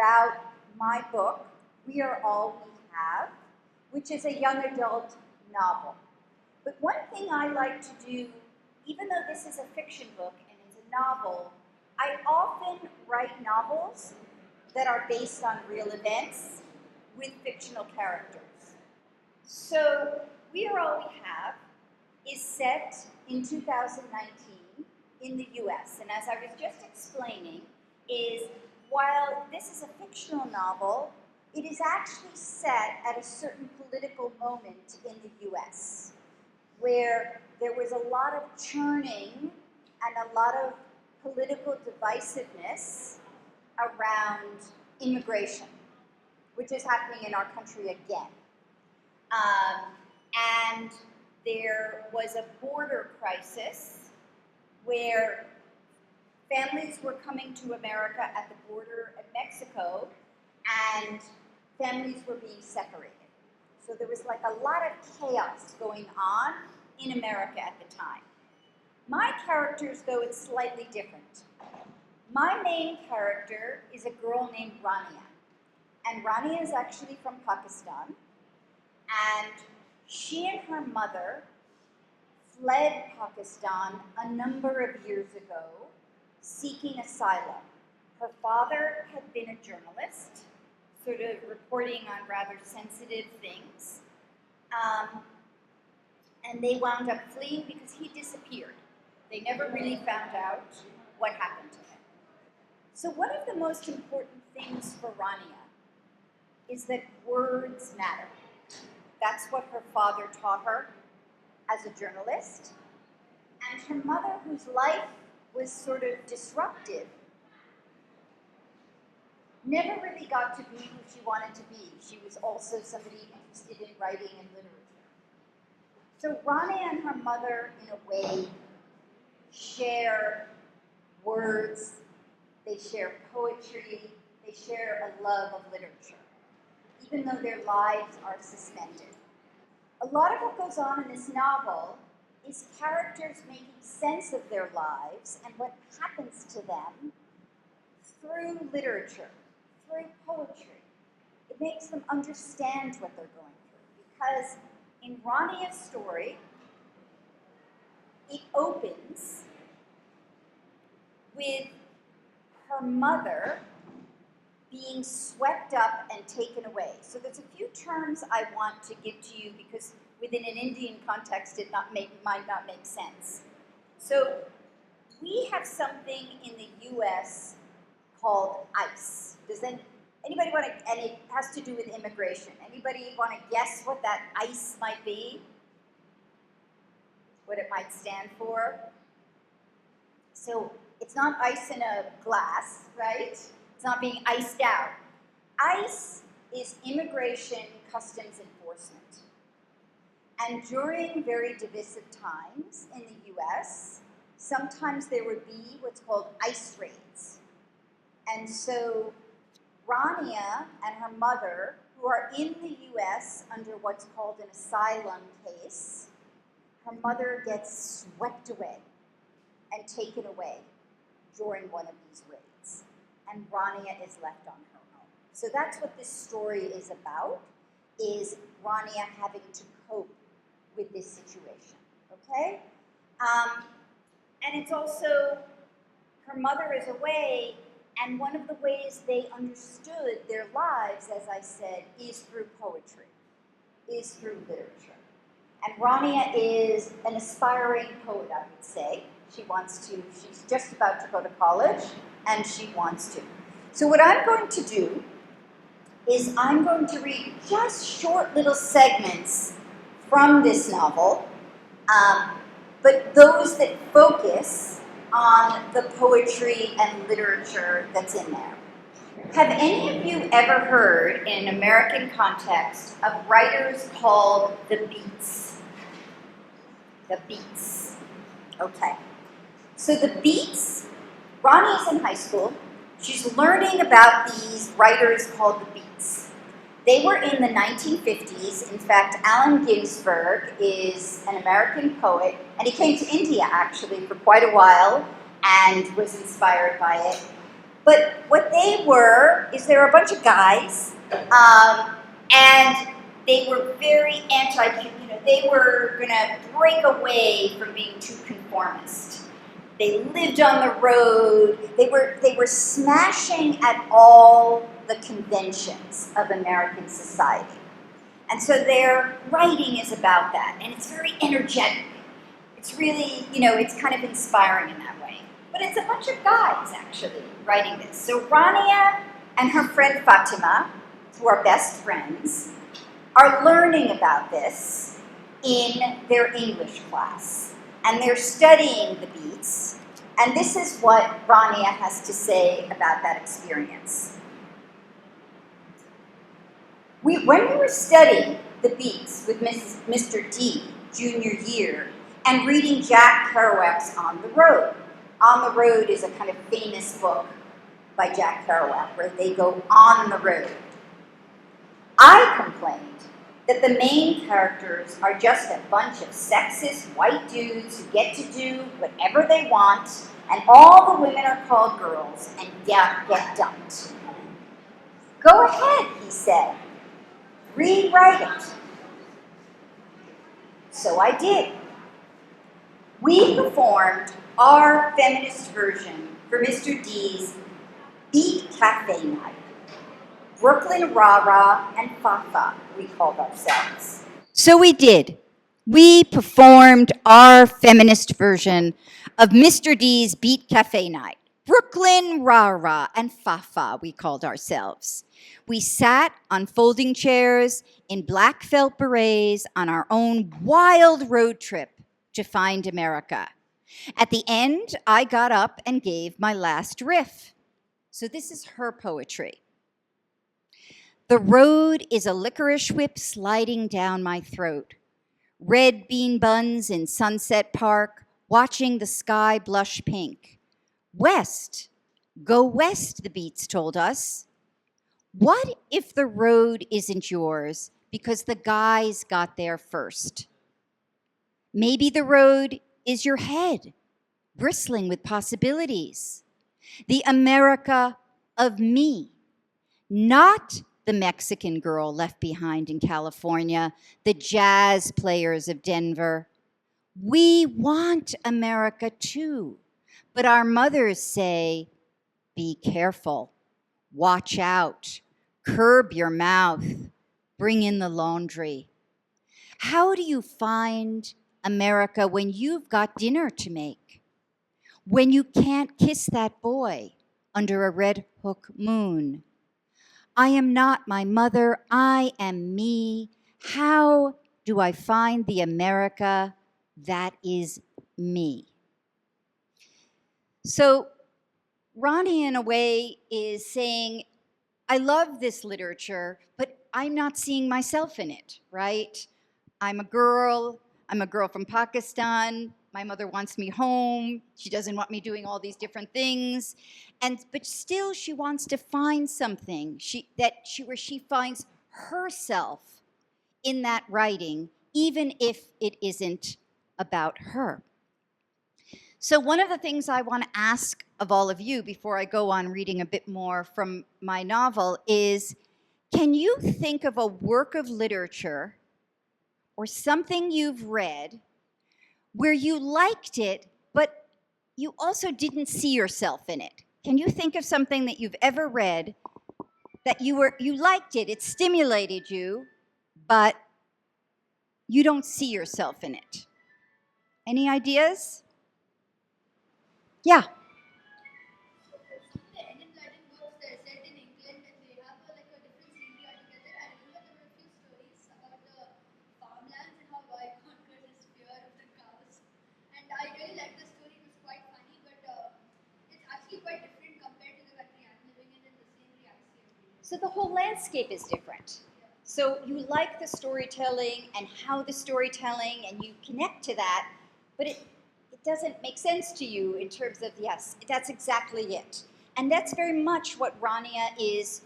about my book, We Are All We Have, which is a young adult novel. But one thing I like to do, even though this is a fiction book and it's a novel, I often write novels that are based on real events with fictional characters. So, We Are All We Have is set in 2019 in the US. And as I was just explaining, is while this is a fictional novel, it is actually set at a certain political moment in the US, where there was a lot of churning and a lot of political divisiveness around immigration, which is happening in our country again. And there was a border crisis where families were coming to America at the border of Mexico, and families were being separated. So there was like a lot of chaos going on in America at the time. My characters, though, it's slightly different. My main character is a girl named Rania. And Rania is actually from Pakistan. And she and her mother fled Pakistan a number of years ago, seeking asylum. Her father had been a journalist, sort of reporting on rather sensitive things. And they wound up fleeing because he disappeared. They never really found out what happened to him. So one of the most important things for Rania is that words matter. That's what her father taught her as a journalist. And her mother, whose life was sort of disruptive, never really got to be who she wanted to be. She was also somebody interested in writing and literature. So Rania and her mother, in a way, share words, they share poetry, they share a love of literature, even though their lives are suspended. A lot of what goes on in this novel is characters making sense of their lives and what happens to them through literature, through poetry. It makes them understand what they're going through, because in Rania's story, it opens with her mother being swept up and taken away. So there's a few terms I want to give to you because within an Indian context it might not make sense. So we have something in the US called ICE. Does anybody want to, and it has to do with immigration. Anybody want to guess what that ICE might be? What it might stand for? So it's not ice in a glass, right? It's not being iced out. ICE is Immigration Customs Enforcement. And during very divisive times in the US, sometimes there would be what's called ICE raids. And so Rania and her mother, who are in the US under what's called an asylum case, her mother gets swept away and taken away during one of these raids. And Rania is left on her own. So that's what this story is about, is Rania having to cope with this situation, okay? And it's also, her mother is away, and one of the ways they understood their lives, as I said, is through poetry, is through literature. And Rania is an aspiring poet, I would say. She's just about to go to college, and she wants to. So what I'm going to do is I'm going to read just short little segments from this novel, but those that focus on the poetry and literature that's in there. Have any of you ever heard, in an American context, of writers called the Beats? The Beats. Okay. So the Beats, Ronnie's in high school. She's learning about these writers called the Beats. They were in the 1950s. In fact, Allen Ginsberg is an American poet, and he came to India, actually, for quite a while, and was inspired by it. But what they were is they were a bunch of guys, and they were very they were going to break away from being too conformist. They lived on the road. They were smashing at all the conventions of American society. And so their writing is about that, and it's very energetic. It's really, it's kind of inspiring in that way. But it's a bunch of guys, actually, writing this. So Rania and her friend Fatima, who are best friends, are learning about this in their English class. And they're studying the beats. And this is what Rania has to say about that experience. When we were studying the beats with Mr. D, junior year, and reading Jack Kerouac's On the Road. On the Road is a kind of famous book by Jack Kerouac, where they go on the road. I complained that the main characters are just a bunch of sexist white dudes who get to do whatever they want, and all the women are called girls and get dumped. Go ahead, he said. Rewrite it. So I did. We performed our feminist version for Mr. D's Beat Cafe Night. Brooklyn Rah-Rah and Fa-Fa, we called ourselves. So we did. We performed our feminist version of Mr. D's Beat Cafe Night. Brooklyn Rah-Rah and Fa-Fa, we called ourselves. We sat on folding chairs in black felt berets on our own wild road trip to find America. At the end, I got up and gave my last riff. So this is her poetry. The road is a licorice whip sliding down my throat. Red bean buns in Sunset Park, watching the sky blush pink. West, go west, the beats told us. What if the road isn't yours because the guys got there first? Maybe the road is your head, bristling with possibilities. The America of me, not the Mexican girl left behind in California, the jazz players of Denver. We want America too, but our mothers say, be careful, watch out, curb your mouth, bring in the laundry. How do you find America when you've got dinner to make? When you can't kiss that boy under a red hook moon? I am not my mother, I am me. How do I find the America that is me? So Ronnie, in a way, is saying, I love this literature, but I'm not seeing myself in it, right? I'm a girl from Pakistan, my mother wants me home, she doesn't want me doing all these different things, but still she wants to find something where she finds herself in that writing, even if it isn't about her. So one of the things I want to ask of all of you before I go on reading a bit more from my novel is, can you think of a work of literature or something you've read where you liked it, but you also didn't see yourself in it? Can you think of something that you've ever read that you liked it, it stimulated you, but you don't see yourself in it? Any ideas? Yeah. So the whole landscape is different. So you like the storytelling and how the storytelling, and you connect to that, but it doesn't make sense to you in terms of, yes, that's exactly it. And that's very much what Rania is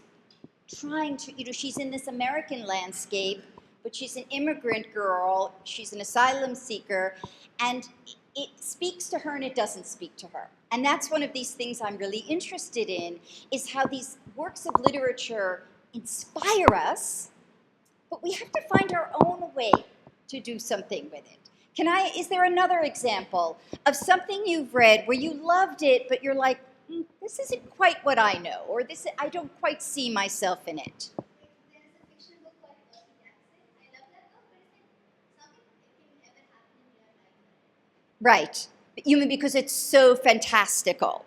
trying to, she's in this American landscape, but she's an immigrant girl, she's an asylum seeker, and it speaks to her and it doesn't speak to her. And that's one of these things I'm really interested in, is how these works of literature inspire us, but we have to find our own way to do something with it. Is there another example of something you've read where you loved it, but you're like, this isn't quite what I know, or I don't quite see myself in it? There's a fiction book called Percy Jackson. I love that book, but it's like something that can never happen in real life. Right. You mean because it's so fantastical.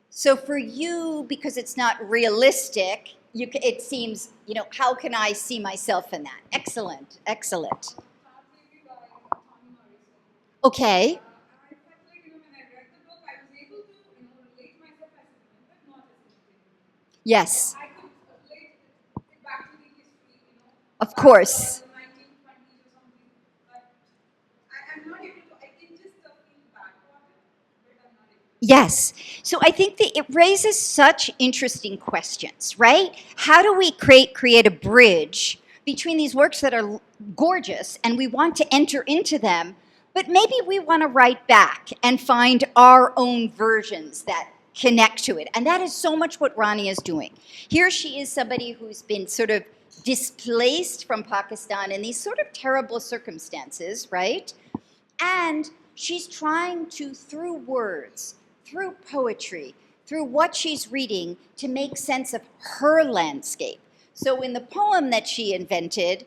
So for you, because it's not realistic, it seems, how can I see myself in that? Excellent, excellent. Okay. Yes. Of course. Yes. So I think that it raises such interesting questions, right? How do we create a bridge between these works that are gorgeous and we want to enter into them, but maybe we want to write back and find our own versions that connect to it. And that is so much what Rani is doing. Here she is, somebody who's been sort of displaced from Pakistan in these sort of terrible circumstances, right? And she's trying to, through words, through poetry, through what she's reading, to make sense of her landscape. So in the poem that she invented,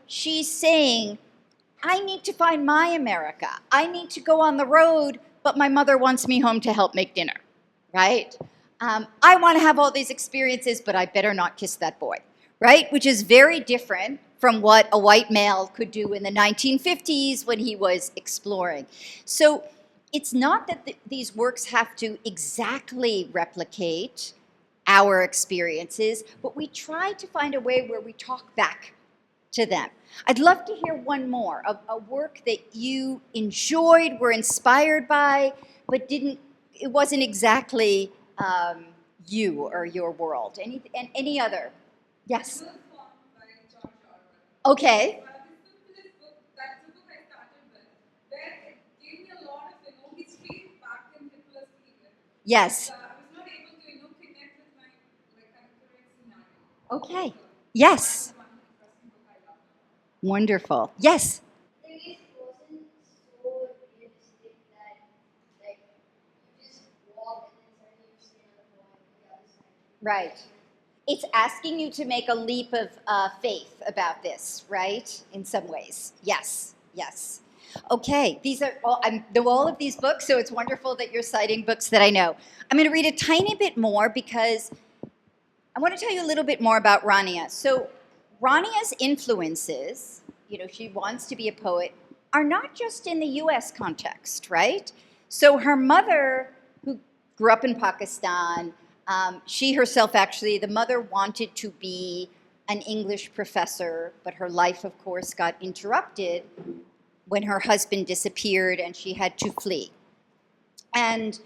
she's saying, I need to find my America. I need to go on the road, but my mother wants me home to help make dinner, right? I want to have all these experiences, but I better not kiss that boy, right? Which is very different from what a white male could do in the 1950s when he was exploring. So it's not that these works have to exactly replicate our experiences, but we try to find a way where we talk back to them. I'd love to hear one more, a work that you enjoyed, were inspired by, but it wasn't exactly you or your world. Any other? Yes. Okay. Yes. Okay. Yes. Wonderful. Yes. It wasn't so realistic that you just walk and then suddenly you see another boy on the other side. Right. It's asking you to make a leap of faith about this, right? In some ways. Yes. Yes. Okay. I know all of these books, so it's wonderful that you're citing books that I know. I'm going to read a tiny bit more because I want to tell you a little bit more about Rania. So Rania's influences, she wants to be a poet, are not just in the U.S. context, right? So her mother, who grew up in Pakistan, she herself actually, the mother wanted to be an English professor, but her life, of course, got interrupted when her husband disappeared and she had to flee. And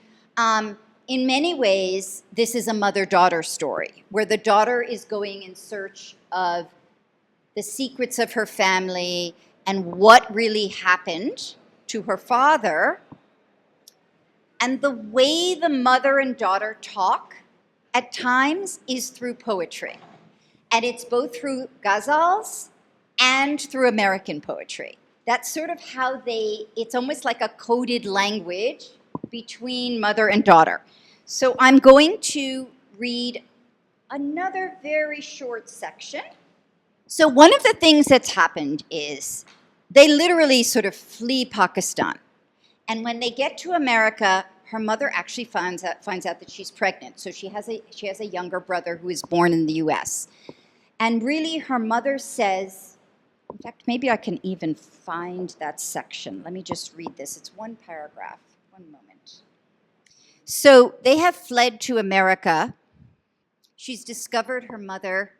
in many ways, this is a mother-daughter story, where the daughter is going in search of the secrets of her family and what really happened to her father. And the way the mother and daughter talk at times is through poetry. And it's both through ghazals and through American poetry. That's sort of how it's almost like a coded language between mother and daughter. So I'm going to read another very short section. So one of the things that's happened is they literally sort of flee Pakistan. And when they get to America, her mother actually finds out that she's pregnant. So she has a younger brother who is born in the U.S. And really her mother says, in fact, maybe I can even find that section. Let me just read this. It's one paragraph. One moment. So they have fled to America. She's discovered her mother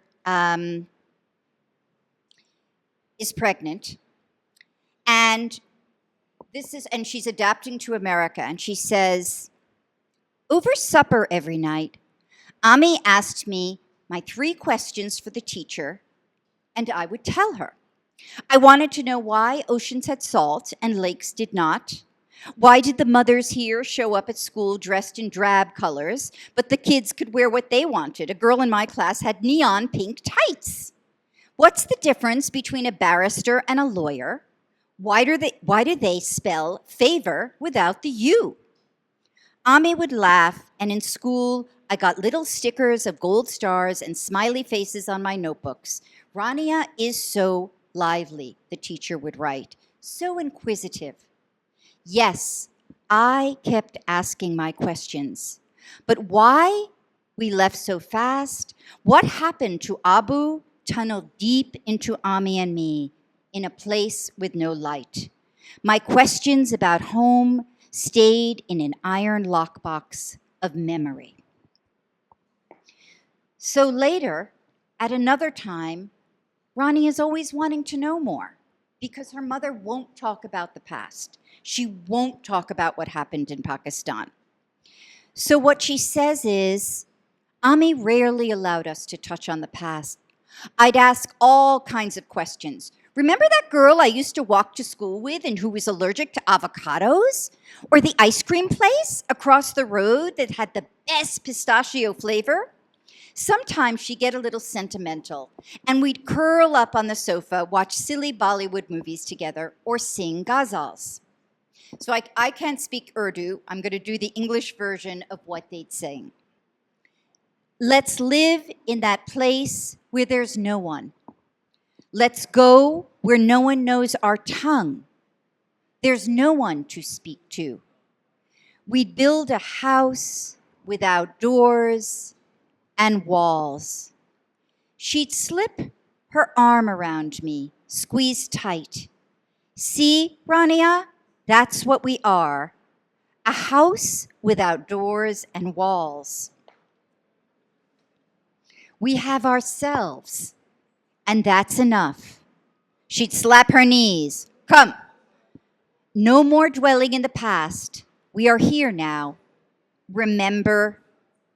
is pregnant. And she's adapting to America. And she says, over supper every night, Ami asked me my 3 questions for the teacher, and I would tell her. I wanted to know why oceans had salt and lakes did not. Why did the mothers here show up at school dressed in drab colors, but the kids could wear what they wanted? A girl in my class had neon pink tights. What's the difference between a barrister and a lawyer? Why do they spell favor without the U? Ami would laugh, and in school, I got little stickers of gold stars and smiley faces on my notebooks. Rania is so lively, the teacher would write, so inquisitive. Yes, I kept asking my questions. But why we left so fast? What happened to Abu tunneled deep into Ami and me in a place with no light? My questions about home stayed in an iron lockbox of memory. So later, at another time, Ronnie is always wanting to know more because her mother won't talk about the past. She won't talk about what happened in Pakistan. So what she says is, Ami rarely allowed us to touch on the past. I'd ask all kinds of questions. Remember that girl I used to walk to school with and who was allergic to avocados? Or the ice cream place across the road that had the best pistachio flavor? Sometimes she'd get a little sentimental, and we'd curl up on the sofa, watch silly Bollywood movies together, or sing ghazals. So I can't speak Urdu. I'm going to do the English version of what they'd sing. Let's live in that place where there's no one. Let's go where no one knows our tongue. There's no one to speak to. We'd build a house without doors and walls. She'd slip her arm around me, squeeze tight. See, Rania, that's what we are. A house without doors and walls. We have ourselves, and that's enough. She'd slap her knees. Come. No more dwelling in the past. We are here now. Remember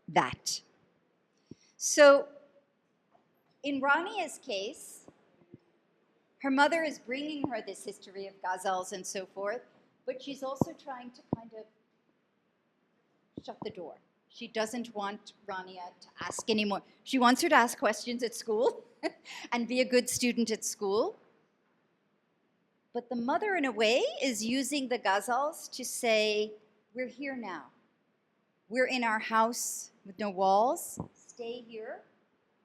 that. So, in Rania's case, her mother is bringing her this history of ghazals and so forth, but she's also trying to kind of shut the door. She doesn't want Rania to ask anymore. She wants her to ask questions at school and be a good student at school. But the mother, in a way, is using the ghazals to say, we're here now. We're in our house with no walls. Stay here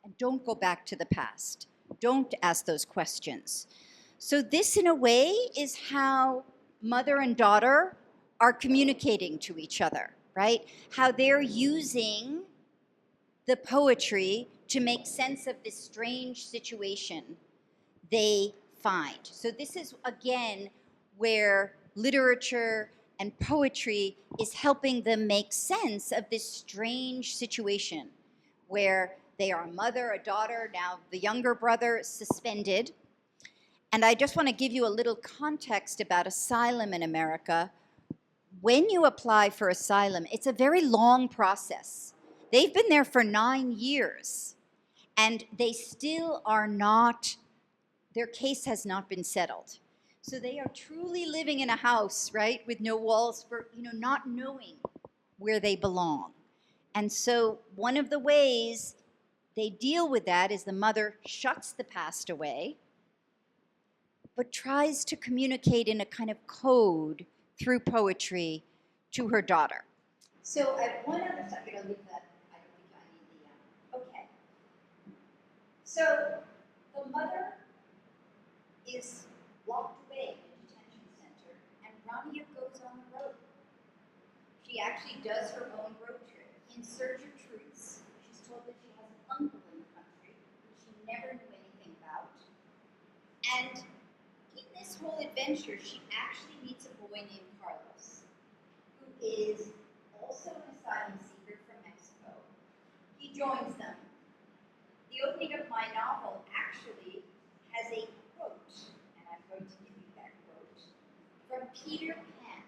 and don't go back to the past. Don't ask those questions. So this, in a way, is how mother and daughter are communicating to each other, right? How they're using the poetry to make sense of this strange situation they find. So this is, again, where literature and poetry is helping them make sense of this strange situation where they are a mother, a daughter, now the younger brother suspended. And I just want to give you a little context about asylum in America. When you apply for asylum, it's a very long process. They've been there for 9 years, and they still are not, their case has not been settled. So they are truly living in a house, right, with no walls for, not knowing where they belong. And so one of the ways they deal with that is the mother shuts the past away, but tries to communicate in a kind of code through poetry to her daughter. So I have one other stuff. I'm going to leave that. I don't think I need the. Okay. So the mother is locked away in a detention center, and Rania goes on the road. She actually does her own road trip in search of truths. She's told that she has an uncle in the country which she never knew anything about. And in this whole adventure, she actually meets a boy named Carlos, who is also an asylum seeker from Mexico. He joins them. The opening of my novel actually has a quote, and I'm going to give you that quote, from Peter Pan.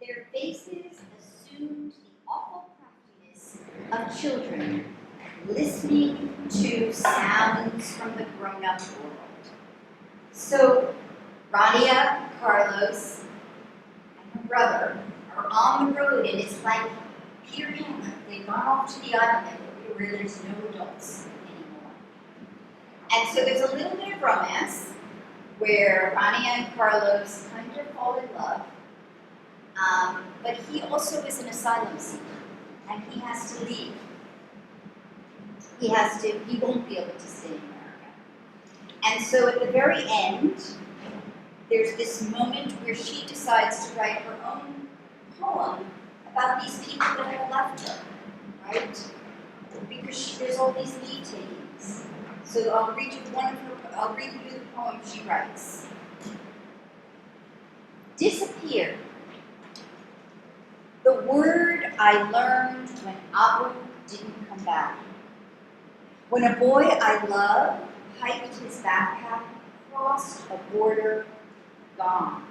Their faces assumed the awful craftiness of children listening to sounds from the grown-up world. So, Rania, Carlos, and her brother are on the road, and it's like Peter Pan. They've gone off to the island where there's no adults anymore. And so there's a little bit of romance where Rania and Carlos kind of fall in love. But he also is an asylum seeker, and he has to leave. He won't be able to stay in America. And so at the very end, there's this moment where she decides to write her own poem about these people that have left her, right? Because there's all these leave takings. So I'll read you the poem she writes. Disappear. The word I learned when Abu didn't come back. When a boy I love hiked his backpack, crossed a border, gone.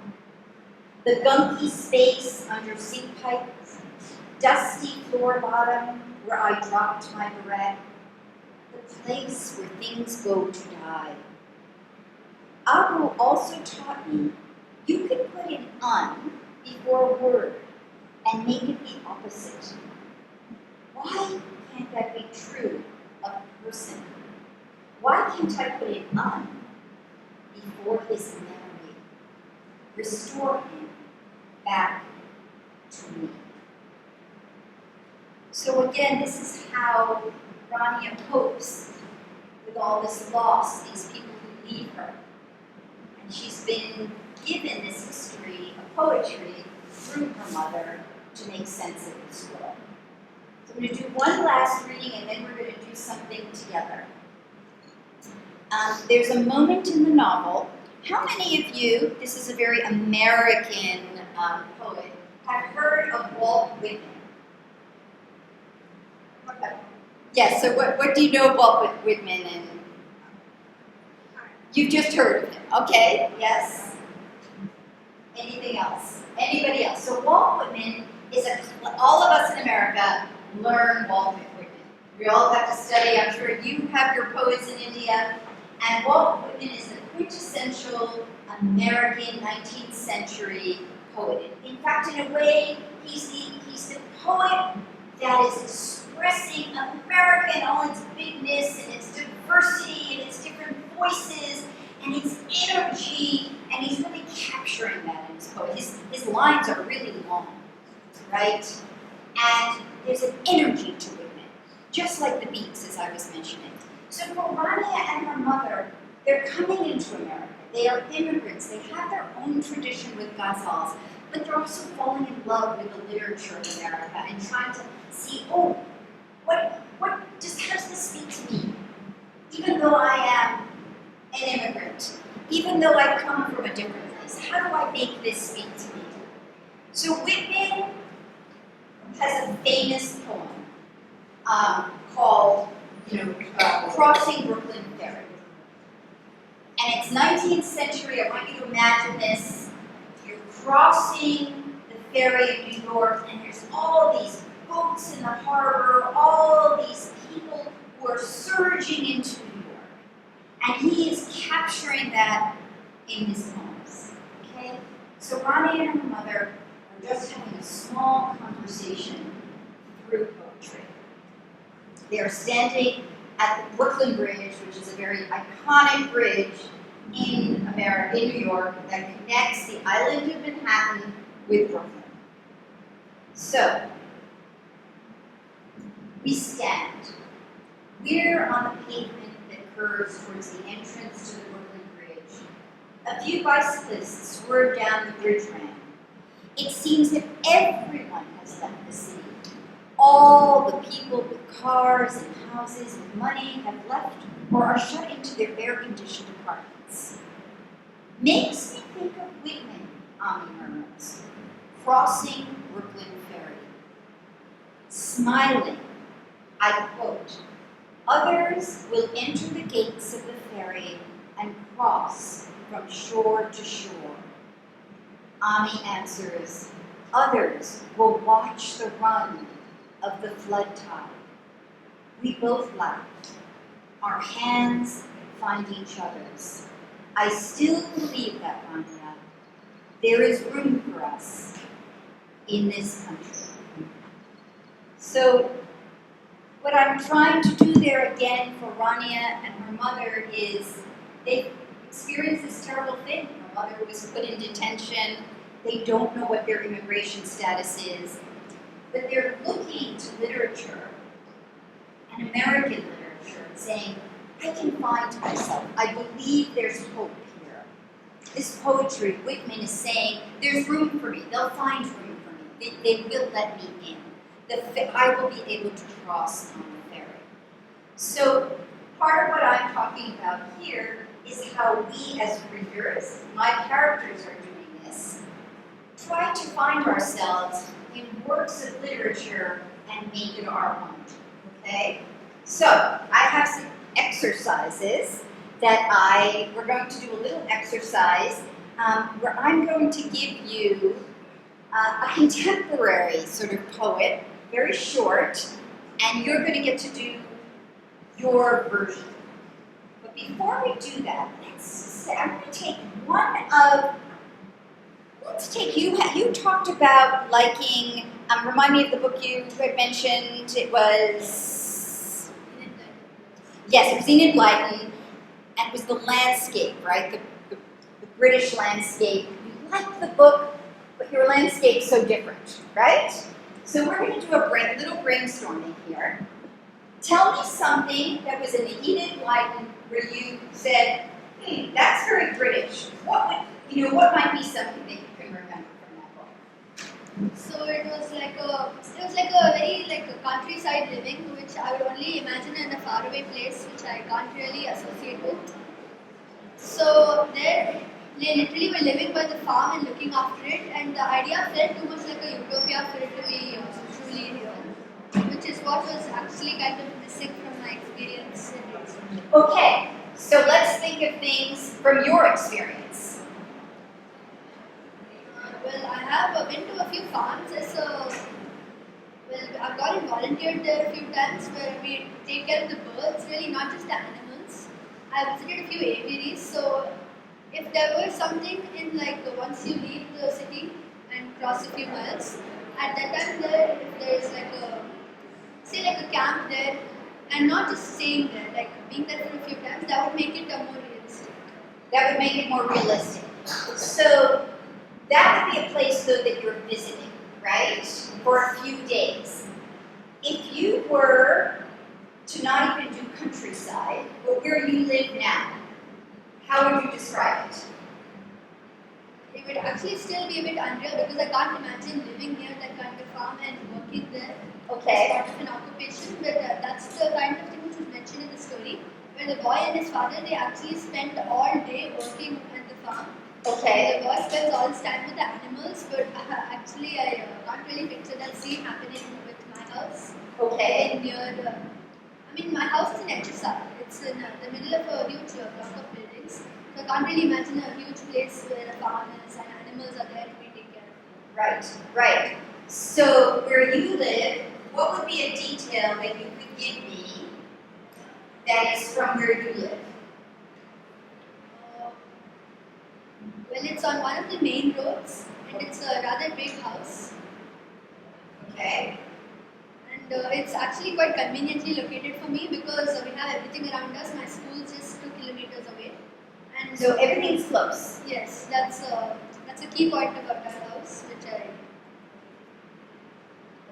The gunky space under sink pipes, dusty floor bottom where I dropped my beret, the place where things go to die. Abu also taught me you could put an un before a word and make it the opposite. Why can't that be true of a person? Why can't I put an un before his memory? Restore him back to me. So again, this is how Rania copes with all this loss, these people who leave her. And she's been given this history of poetry through her mother to make sense of this world. So I'm going to do one last reading, and then we're going to do something together. There's a moment in the novel. How many of you, this is a very American poet, have heard of Walt Whitman? Okay. Yes, so what do you know of Walt Whitman? And you've just heard of him. Okay, yes. Anything else? Anybody else? So Walt Whitman is all of us in America learn Walt Whitman. We all have to study. I'm sure you have your poets in India. And Walt Whitman is the quintessential American 19th century poet. In fact, in a way, he's the poet that is expressing America in all its bigness and its diversity and its different voices and its energy, and he's really capturing that in his poem. His lines are really long, right? And there's an energy to Whitman, just like the beats, as I was mentioning. So for Rania and her mother, they're coming into America. They are immigrants. They have their own tradition with ghazals, but they're also falling in love with the literature of America and trying to see, oh, how does this speak to me? Even though I am an immigrant, even though I come from a different place, how do I make this speak to me? So Whitman has a famous poem called, Crossing Brooklyn Ferry. And it's 19th century. I want you to imagine this. You're crossing the ferry in New York, and there's all these boats in the harbor, all these people who are surging into New York. And he is capturing that in his poems. Okay? So Rania and her mother are just having a small conversation through poetry. They are standing at the Brooklyn Bridge, which is a very iconic bridge in America, in New York, that connects the island of Manhattan with Brooklyn. So, we stand. We're on the pavement that curves towards the entrance to the Brooklyn Bridge. A few bicyclists swerve down the bridge ramp. It seems that everyone has left the city. All the people with cars and houses and money have left or are shut into their air-conditioned apartments. Makes me think of Whitman, Ami murmurs, crossing Brooklyn Ferry. Smiling, I quote, others will enter the gates of the ferry and cross from shore to shore. Ami answers, Others will watch the run of the flood tide. We both laugh. Our hands find each other's. I still believe that, Marina. There is room for us in this country. So, what I'm trying to do there again for Rania and her mother is they experienced this terrible thing. Her mother was put in detention. They don't know what their immigration status is. But they're looking to literature, and American literature, and saying, I can find myself. I believe there's hope here. This poetry, Whitman is saying, there's room for me. They'll find room for me. They will let me in. I will be able to cross on the ferry. So part of what I'm talking about here is how we as readers, my characters are doing this, try to find ourselves in works of literature and make it our own. Okay? So I have some exercises that we're going to do a little exercise where I'm going to give you a contemporary sort of poet, very short, and you're going to get to do your version. But before we do that, I'm going to take let's take you talked about liking, remind me of the book you had mentioned, it was, yes, it was Enid Blyton, and it was the landscape, right, the British landscape. You liked the book, but your landscape's so different, right? So we're going to do a little brainstorming here. Tell me something that was in the Enid Blyton where you said, that's very British. What might be something that you can remember from that book? So it was like a very countryside living, which I would only imagine in a faraway place, which I can't really associate with. So there, they literally were living by the farm and looking after it, and the idea felt too much like a utopia for it to be truly real, which is what was actually kind of missing from my experience. Okay, so let's think of things from your experience. Well, I have been to a few farms. I've gotten volunteered there a few times where we take care of the birds, really not just the animals. I visited a few aviaries, so if there was something in once you leave the city and cross a few miles, at that time if there's a camp there, and not just staying there, being there for a few times, that would make it more realistic. That would make it more realistic. So that would be a place though that you're visiting, right? For a few days. If you were to not even do countryside, but where you live now, how would you describe it? It would actually still be a bit unreal because I can't imagine living near that kind of farm and working there as part of an occupation. But that's the kind of thing which is mentioned in the story, where the boy and his father, they actually spent all day working at the farm. Okay. The boy spends all his time with the animals, but actually I can't really picture that scene happening with my house. Okay. My house is in Etchisa. It's in the middle of a huge block of buildings. So I can't really imagine a huge place where a farm is and animals are there to be taken care of. Right. So where you live, what would be a detail that you could give me that is from where you live? Well, it's on one of the main roads, and it's a rather big house. Okay. And it's actually quite conveniently located for me because we have everything around us. My school's just 2 kilometers away. And So everything's close. Yes, that's a key point about our house, which I...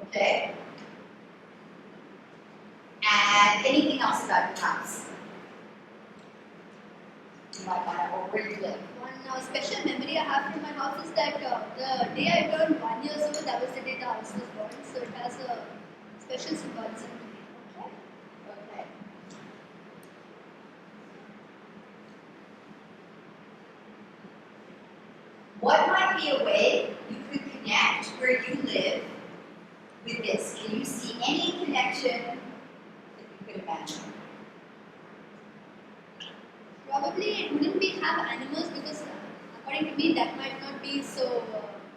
Okay. And anything else about your house? You might want to, or where you live. One special memory I have from my house is that the day I turned 1 year old, that was the day the house was born. So it has a special symbolism to me. Okay. What might be a way you could connect where you live with this? Can you see any connection that you could imagine? Probably it wouldn't be have animals because according to me that might not be so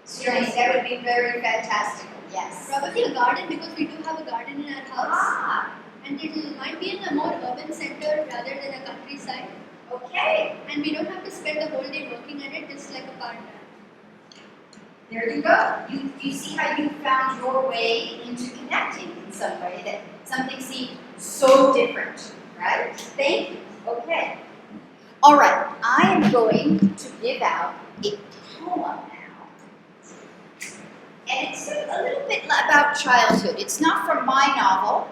Strange. That would be very fantastical. Yes. Probably a garden because we do have a garden in our house. Ah, And it might be in a more urban center rather than a countryside. okay. And we don't have to spend the whole day working at it, just like a part-time. There you go. You see how you found your way into connecting in some way, that something seemed so different, right? Thank you. Okay. All right. I am going to give out a poem now. And it's a little bit about childhood. It's not from my novel.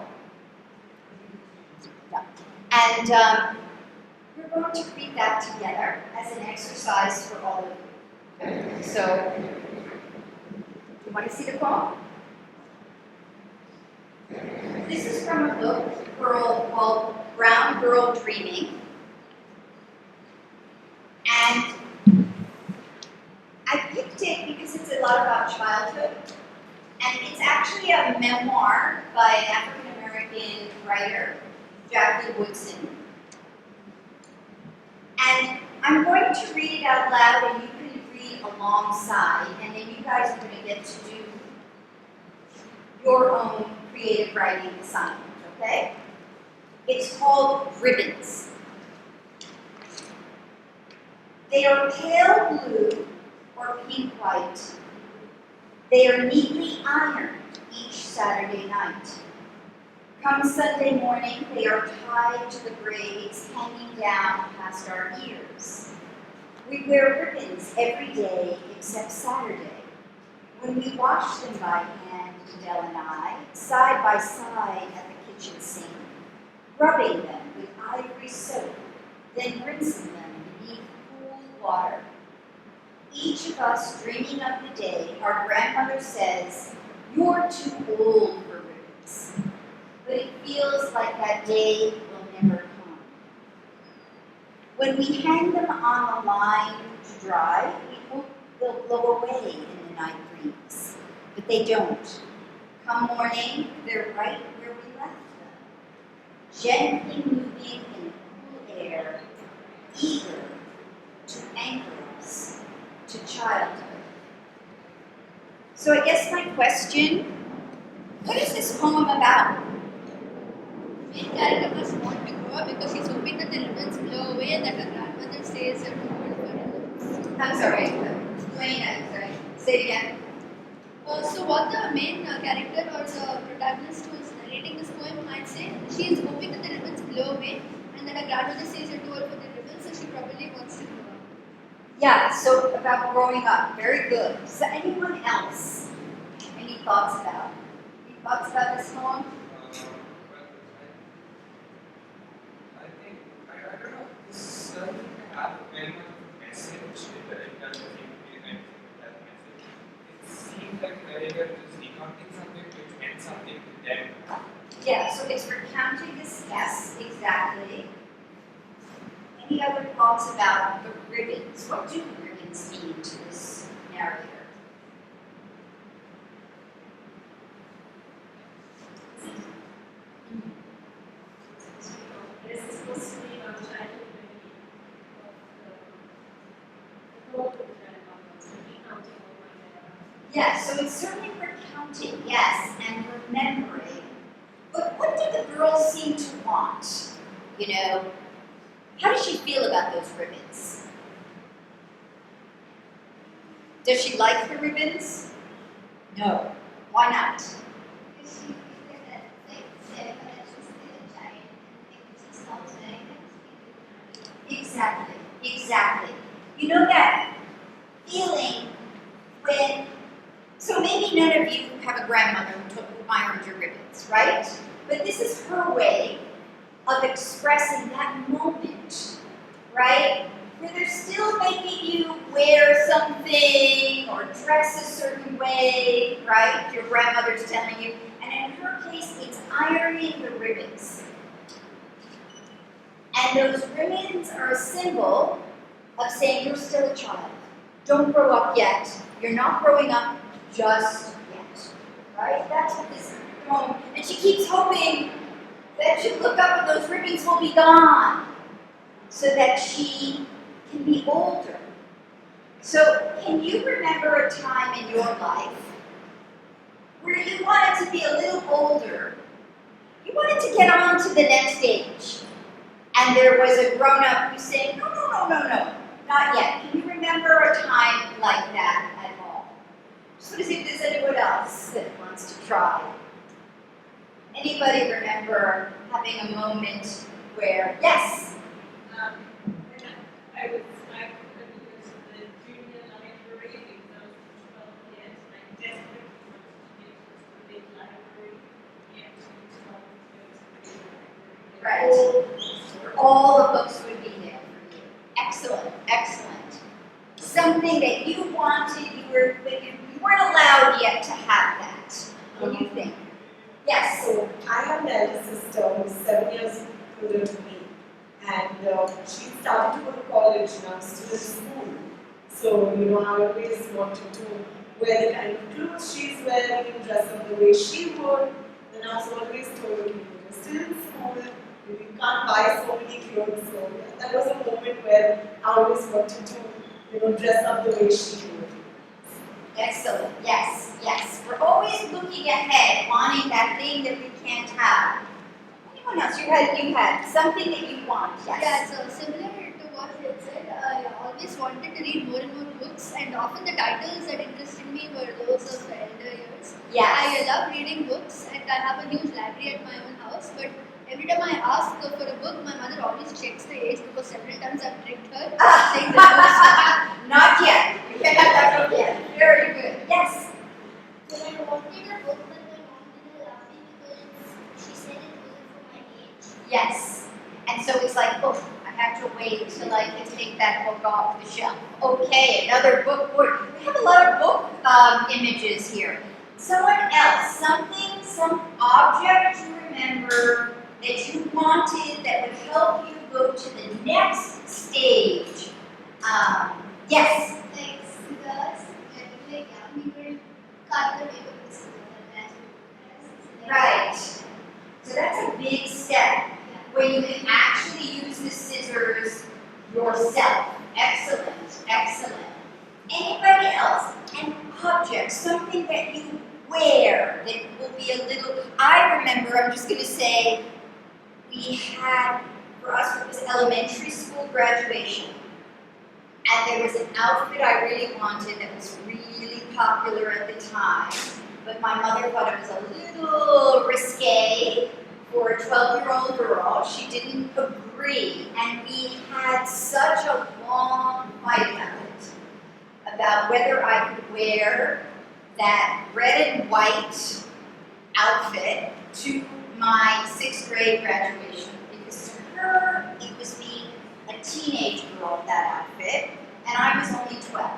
No. And we're going to read that together as an exercise for all of you. So, you want to see the poem? This is from a book called Brown Girl Dreaming. And I picked it because it's a lot about childhood. And it's actually a memoir by an African-American writer, Jackie Woodson. And I'm going to read it out loud and you can read alongside, and then you guys are going to get to do your own creative writing assignment, okay? It's called Ribbons. They are pale blue or pink white. They are neatly ironed each Saturday night. Come Sunday morning, they are tied to the braids hanging down past our ears. We wear ribbons every day except Saturday, when we wash them by hand, Dell and I, side by side at the kitchen sink, rubbing them with ivory soap, then rinsing them beneath cool water. Each of us dreaming of the day our grandmother says, "You're too old for ribbons." But it feels like that day will never come. When we hang them on a line to dry, we hope they'll blow away in the night breeze. But they don't. Come morning, they're right where we left them, gently moving in cool air, eager to anchor us to childhood. So I guess my question, what is this poem about? Main character must want to grow up because he's hoping that the ribbons blow away and that her grandmother says they're too old for ribbons. I'm sorry, sorry. Say it again. So what the main character or the protagonist who is narrating this poem might say, she is hoping that the ribbons blow away and that her grandmother says you're too old for the ribbons, so she probably wants to grow up. Yeah, so about growing up, very good. So anyone else? Any thoughts about this poem? I think, I don't know, this doesn't have very much of a message in terms of implementing that message. It seems like they were just recounting something which meant something to them. Yeah, so it's recounting this, yes, exactly. Any other thoughts about the ribbons? What do the ribbons mean to this narrator? This is supposed to be about childhood memory of the growth of grandmothers, so recounting over there. Yes, so it's certainly recounting, yes, and remembering. But what do the girls seem to want? You know, how does she feel about those ribbons? Does she like the ribbons? No. Why not? Because she feels that she's still a child and she's also Exactly. You know that feeling when, so maybe none of you have a grandmother who ironed your ribbons, right? But this is her way of expressing that moment, right? Where they're still making you wear something or dress a certain way, right? Your grandmother's telling you. And in her case, it's ironing the ribbons. And those ribbons are a symbol of saying you're still a child. Don't grow up yet. You're not growing up just yet, right? That's what this poem, and she keeps hoping that she'll look up and those ribbons will be gone so that she can be older. So, can you remember a time in your life where you wanted to be a little older? You wanted to get on to the next stage. And there was a grown-up who said, no, no, no, no, no, not yet. Can you remember a time like that at all? Just want to see if there's anyone else that wants to try. Anybody remember having a moment where, yes? I was the junior library because I was 12 years and I desperately wanted to get to the big library and to 12 years to the library. Right. All the books would be there for you. Excellent, excellent. Something that you wanted, you weren't allowed yet to have that. What do you think? Yes. So I have an elder sister who's 7 years older than me, and she started to go to college now, still in school. So I always wanted to wear the kind of clothes she's wearing, dress up the way she would. And I was always told, you're still in school, you can't buy so many clothes. So that was a moment where I always wanted to dress up the way she would. Excellent. Yes, yes. We're always looking ahead, wanting that thing that we can't have. Anyone else? You had something that you want. Yes. Yeah, so similar to what you had said, I always wanted to read more and more books, and often the titles that interested me were those of the elder years. Yes. I love reading books, and I have a huge library at my own house, but every time I ask for a book, my mother always checks the age because several times I've tricked her saying that Not yet. You can't have that book yet. Very good. Yes. So I wanted a book, but my mom didn't allow me because she said it wasn't for my age. Yes. And so it's like, oh, I have to wait till I can take that book off the shelf. Okay, another book word. We have a lot of book images here. Someone else, some object you remember that you wanted that would help you go to the next stage. Yes. Like scissors, and we would cut the paper with scissors and that's Right. So that's a big step where you can actually use the scissors yourself. Excellent, excellent. Anybody else? An object, something that you wear that will be a little. I remember, I'm just going to say, we had, for us, it was elementary school graduation. And there was an outfit I really wanted that was really popular at the time. But my mother thought it was a little risque for a 12-year-old girl. She didn't agree. And we had such a long fight about whether I could wear that red and white outfit to my 6th grade graduation. Because to her, it was being a teenage girl in that outfit, and I was only 12,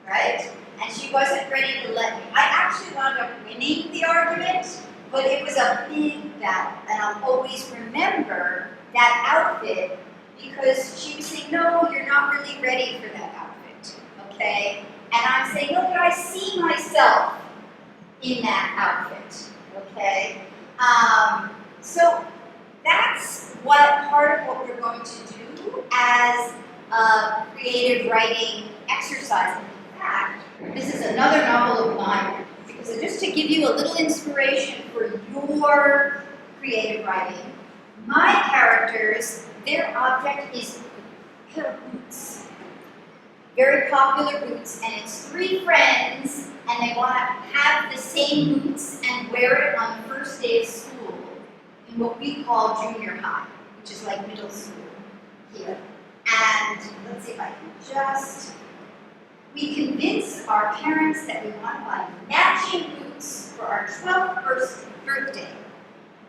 right? And she wasn't ready to let me. I actually wound up winning the argument, but it was a big battle, and I'll always remember that outfit because she was saying, no, you're not really ready for that outfit, okay? And I'm saying, look, I see myself in that outfit, okay? So that's part of what we're going to do as a creative writing exercise. In fact, this is another novel of mine, because just to give you a little inspiration for your creative writing, my characters, their object is pair of boots. Very popular boots, and it's 3 friends, and they want to have the same boots and wear it on the first day of school in what we call junior high, which is like middle school here. And let's see if I can we convince our parents that we want to buy matching boots for our 12th birthday.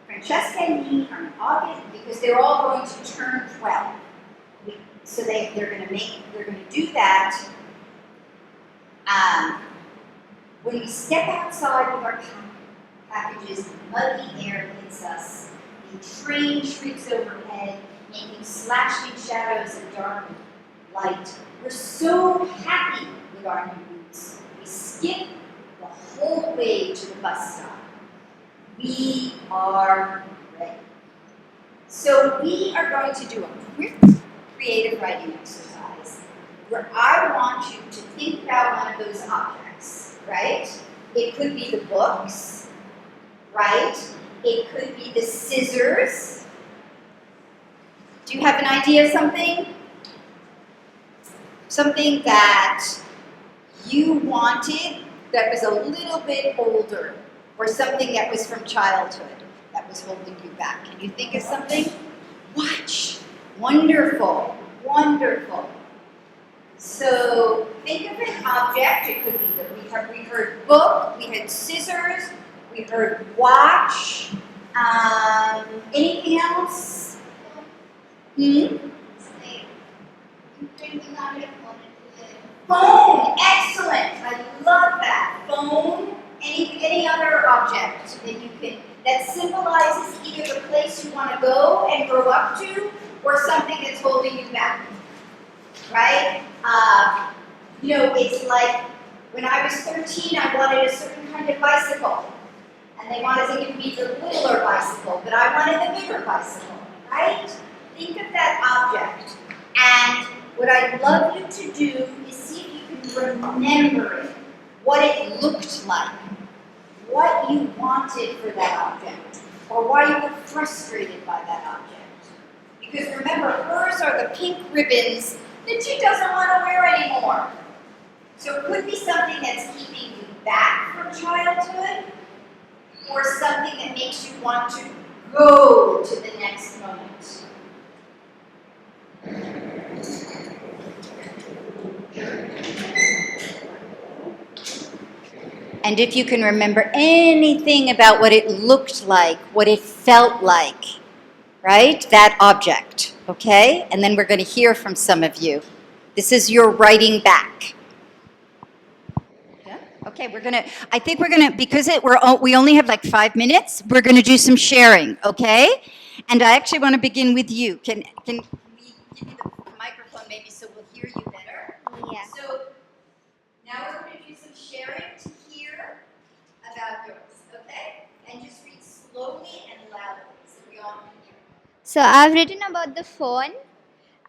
Francesca and me are in August because they're all going to turn 12. So they're going to do that. When we step outside with our packages, muddy air hits us. The train shrieks overhead, making slashing shadows and dark light. We're so happy with our new boots. We skip the whole way to the bus stop. We are ready. So we are going to do a quick creative writing exercise. where I want you to think about one of those objects, right? It could be the books, right? It could be the scissors. Do you have an idea of something? Something that you wanted that was a little bit older, or something that was from childhood that was holding you back. Can you think of something? Watch. Wonderful. Wonderful. So think of an object. It could be that we heard book, we had scissors, we heard watch. Anything else? Phone. Excellent. I love that. Phone. Any other object that symbolizes either the place you want to go and grow up to, or something that's holding you back. Right? It's like when I was 13, I wanted a certain kind of bicycle. And they wanted to give me the littler bicycle, but I wanted the bigger bicycle. Right? Think of that object. And what I'd love you to do is see if you can remember it, what it looked like, what you wanted for that object, or why you were frustrated by that object. Because remember, hers are the pink ribbons that she doesn't want to wear anymore. So it could be something that's keeping you back from childhood, or something that makes you want to go to the next moment. And if you can remember anything about what it looked like, what it felt like, right? That object, okay? And then we're going to hear from some of you. This is your writing back. Yeah? Okay, I think we're going to, because we only have like 5 minutes, we're going to do some sharing, okay? And I actually want to begin with you. Can we give you the microphone maybe so we'll hear you better? Yeah. So now we're going to do some sharing to hear about yours, okay? And just read slowly and loudly so we all can hear. So I've written about the phone.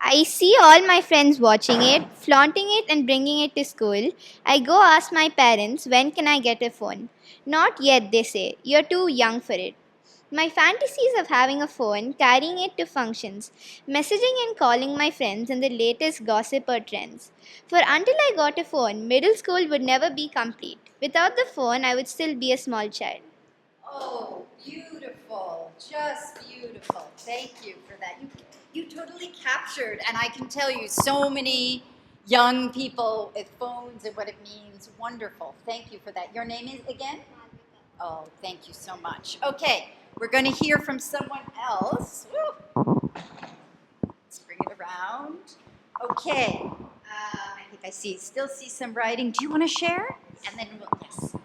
I see all my friends watching it, flaunting it and bringing it to school. I go ask my parents, when can I get a phone? Not yet, they say. You're too young for it. My fantasies of having a phone, carrying it to functions, messaging and calling my friends, and the latest gossip or trends. For until I got a phone, middle school would never be complete. Without the phone, I would still be a small child. Oh, beautiful. Just beautiful. Thank you for that. You totally captured, and I can tell you so many young people with phones and what it means. Wonderful. Thank you for that. Your name is again? Oh, thank you so much. Okay, we're going to hear from someone else. Woo. Let's bring it around. Okay. I think still see some writing. Do you want to share? And then yes.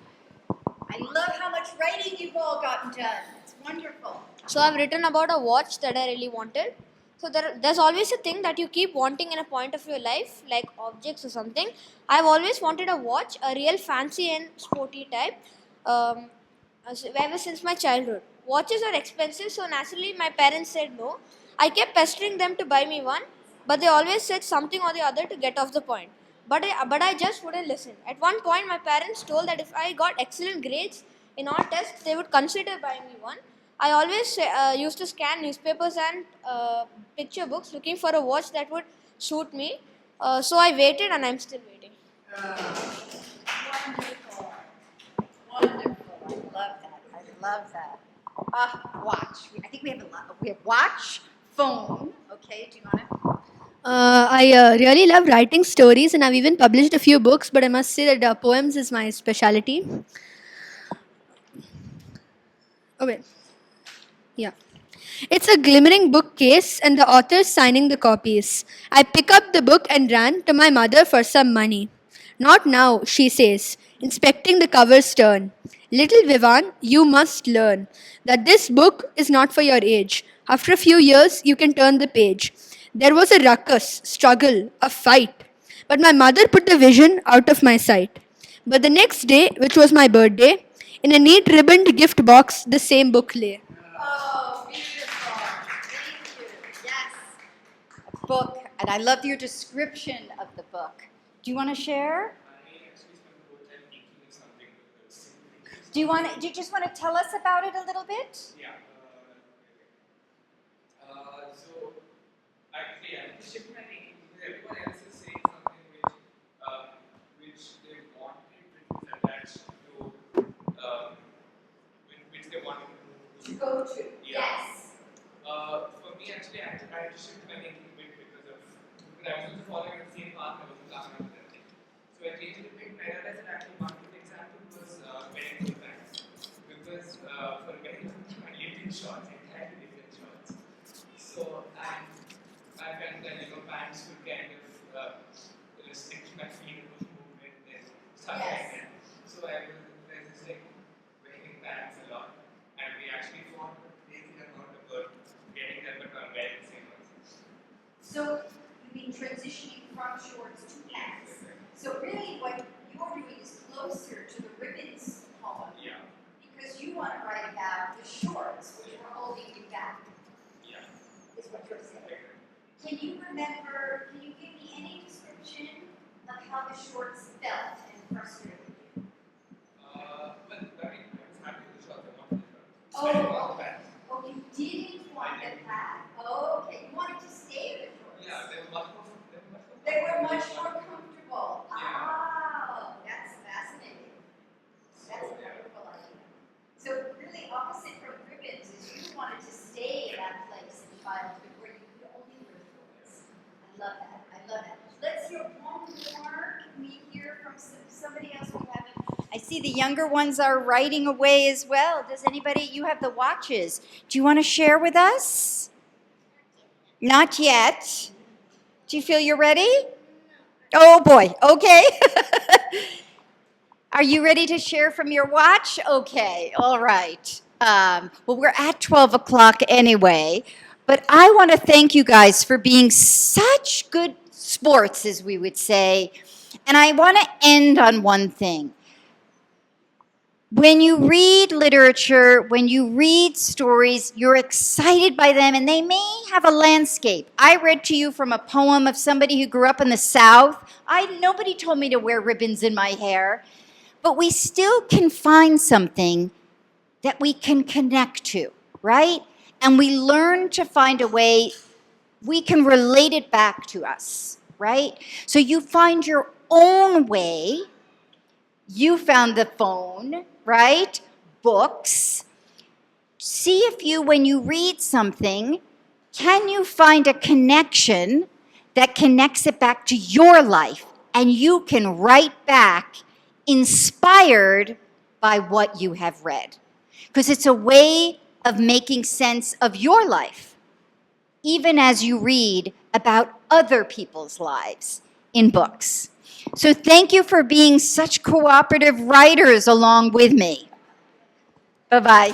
I love how much writing you've all gotten done. It's wonderful. So I've written about a watch that I really wanted. So there's always a thing that you keep wanting in a point of your life, like objects or something. I've always wanted a watch, a real fancy and sporty type, ever since my childhood. Watches are expensive, so naturally my parents said no. I kept pestering them to buy me one, but they always said something or the other to get off the point. But I just wouldn't listen. At one point, my parents told that if I got excellent grades in all tests, they would consider buying me one. I always used to scan newspapers and picture books looking for a watch that would suit me. So I waited and I'm still waiting. Wonderful. Wonderful. I love that. Watch. I think we have watch, phone. Okay, do you want to? I really love writing stories, and I've even published a few books, but I must say that poems is my specialty. Okay. Yeah. It's a glimmering bookcase, and the author's signing the copies. I pick up the book and ran to my mother for some money. Not now, she says, inspecting the cover's turn. Little Vivan, you must learn that this book is not for your age. After a few years, you can turn the page. There was a ruckus, struggle, a fight. But my mother put the vision out of my sight. But the next day, which was my birthday, in a neat ribboned gift box, the same book lay. Oh, beautiful. Thank you. Yes. A book And I love your description of the book. Do you want to share? I actually spent the whole time thinking of something because Do you just want to tell us about it a little bit? yeah. So I shift my thinking because everyone else is saying something which they wanted, which is attached to, which they wanted To go to. Yeah. Yes. For me, actually, I had to shift my thinking a bit because I was also following the same path. I wasn't laughing at that thing. So I changed it a bit. And I realized that actually one good example was wearing good pants. Because for wearing I lived in shorts, I had to live in shorts. So I felt that pants would kind of restrict my freedom of movement and stuff like that. So I was just like wearing pants a lot. And we actually fought a crazy amount about getting them, but I'm wearing the same ones. So you've been transitioning from shorts to pants. So really what you're doing is closer to the ribbons poem. Yeah. Because you want to write about the shorts, which were holding you back, Yeah. is what you're saying. Can you give me any description of how the shorts felt and frustrated you? Well, I was happy with the shorts. I wanted the shorts. Oh, I didn't want the pants. Oh, you didn't want the pad. Oh, okay. You wanted to stay in the shorts. Yeah, they were much more. They were much more comfortable. Yeah. Oh, that's fascinating. That's a wonderful idea. So really opposite from ribbons is you wanted to stay in that place in childhood where you could only wear shorts. I love that. I love that. Let's hear one more. Can we hear from somebody else we haven't? I see the younger ones are writing away as well. Does anybody, you have the watches. Do you want to share with us? Not yet. Do you feel you're ready? Oh boy, okay. Are you ready to share from your watch? Okay, all right. Well, we're at 12 o'clock anyway, but I want to thank you guys for being such good sports, as we would say. And I want to end on one thing. When you read literature, when you read stories, you're excited by them, and they may have a landscape. I read to you from a poem of somebody who grew up in the South. Nobody told me to wear ribbons in my hair, but we still can find something that we can connect to, right? And we learn to find a way we can relate it back to us, right? So you find your own way. You found the phone, right? Books. See if you, when you read something, can you find a connection that connects it back to your life? And you can write back inspired by what you have read. Because it's a way of making sense of your life, even as you read about other people's lives in books. So thank you for being such cooperative writers along with me. Bye-bye.